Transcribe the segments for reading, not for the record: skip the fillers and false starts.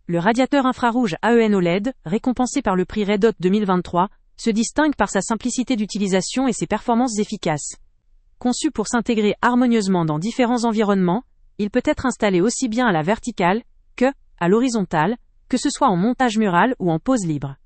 Le radiateur infrarouge AEN OLED, récompensé par le prix Red Dot 2023, se distingue par sa simplicité d'utilisation et ses performances efficaces. Conçu pour s'intégrer harmonieusement dans différents environnements, il peut être installé aussi bien à la verticale que à l'horizontale, que ce soit en montage mural ou en pose libre.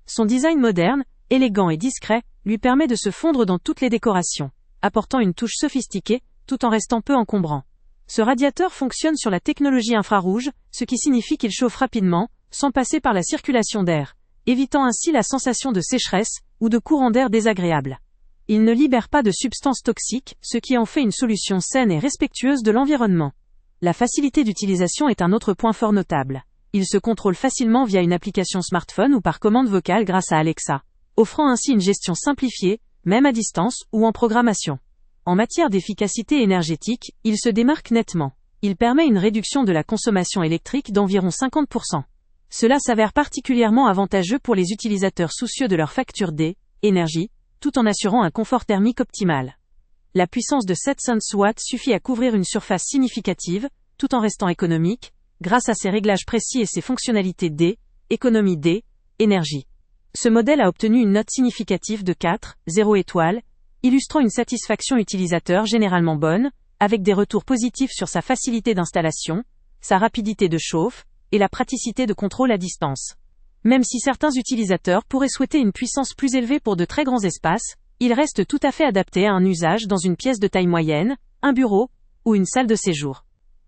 Son design moderne, élégant et discret, lui permet de se fondre dans toutes les décorations, apportant une touche sophistiquée, tout en restant peu encombrant. Ce radiateur fonctionne sur la technologie infrarouge, ce qui signifie qu'il chauffe rapidement, sans passer par la circulation d'air, évitant ainsi la sensation de sécheresse ou de courant d'air désagréable. Il ne libère pas de substances toxiques, ce qui en fait une solution saine et respectueuse de l'environnement. La facilité d'utilisation est un autre point fort notable. Il se contrôle facilement via une application smartphone ou par commande vocale grâce à Alexa, offrant ainsi une gestion simplifiée, même à distance ou en programmation. En matière d'efficacité énergétique, il se démarque nettement. Il permet une réduction de la consommation électrique d'environ 50%. Cela s'avère particulièrement avantageux pour les utilisateurs soucieux de leur facture d'énergie, tout en assurant un confort thermique optimal. La puissance de 700 watts suffit à couvrir une surface significative, tout en restant économique, grâce à ses réglages précis et ses fonctionnalités économie énergie. Ce modèle a obtenu une note significative de 4,0 étoiles, illustrant une satisfaction utilisateur généralement bonne, avec des retours positifs sur sa facilité d'installation, sa rapidité de chauffe, et la praticité de contrôle à distance. Même si certains utilisateurs pourraient souhaiter une puissance plus élevée pour de très grands espaces, il reste tout à fait adapté à un usage dans une pièce de taille moyenne, un bureau, ou une salle de séjour.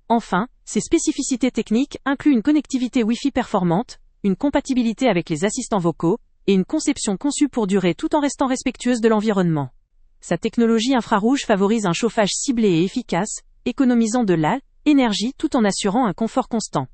Enfin, ses spécificités techniques incluent une connectivité Wi-Fi performante, une compatibilité avec les assistants vocaux, et une conception conçue pour durer tout en restant respectueuse de l'environnement. Sa technologie infrarouge favorise un chauffage ciblé et efficace, économisant de l'énergie tout en assurant un confort constant.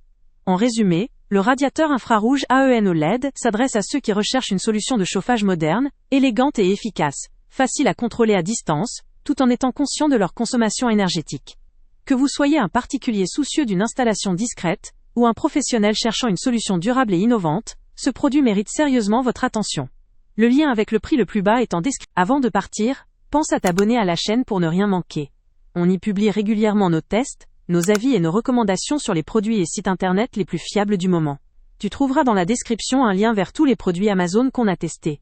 En résumé, le radiateur infrarouge AEN OLED s'adresse à ceux qui recherchent une solution de chauffage moderne, élégante et efficace, facile à contrôler à distance, tout en étant conscient de leur consommation énergétique. Que vous soyez un particulier soucieux d'une installation discrète, ou un professionnel cherchant une solution durable et innovante, ce produit mérite sérieusement votre attention. Le lien avec le prix le plus bas est en description. Avant de partir, pense à t'abonner à la chaîne pour ne rien manquer. On y publie régulièrement nos tests, nos avis et nos recommandations sur les produits et sites internet les plus fiables du moment. Tu trouveras dans la description un lien vers tous les produits Amazon qu'on a testés.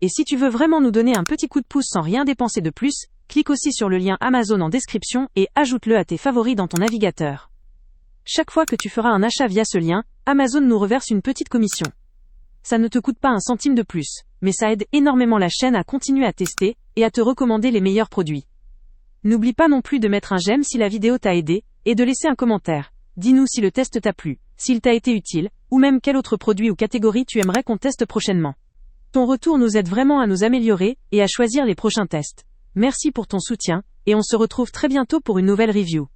Et si tu veux vraiment nous donner un petit coup de pouce sans rien dépenser de plus, clique aussi sur le lien Amazon en description et ajoute-le à tes favoris dans ton navigateur. Chaque fois que tu feras un achat via ce lien, Amazon nous reverse une petite commission. Ça ne te coûte pas un centime de plus, mais ça aide énormément la chaîne à continuer à tester et à te recommander les meilleurs produits. N'oublie pas non plus de mettre un j'aime si la vidéo t'a aidé, et de laisser un commentaire. Dis-nous si le test t'a plu, s'il t'a été utile, ou même quel autre produit ou catégorie tu aimerais qu'on teste prochainement. Ton retour nous aide vraiment à nous améliorer, et à choisir les prochains tests. Merci pour ton soutien, et on se retrouve très bientôt pour une nouvelle review.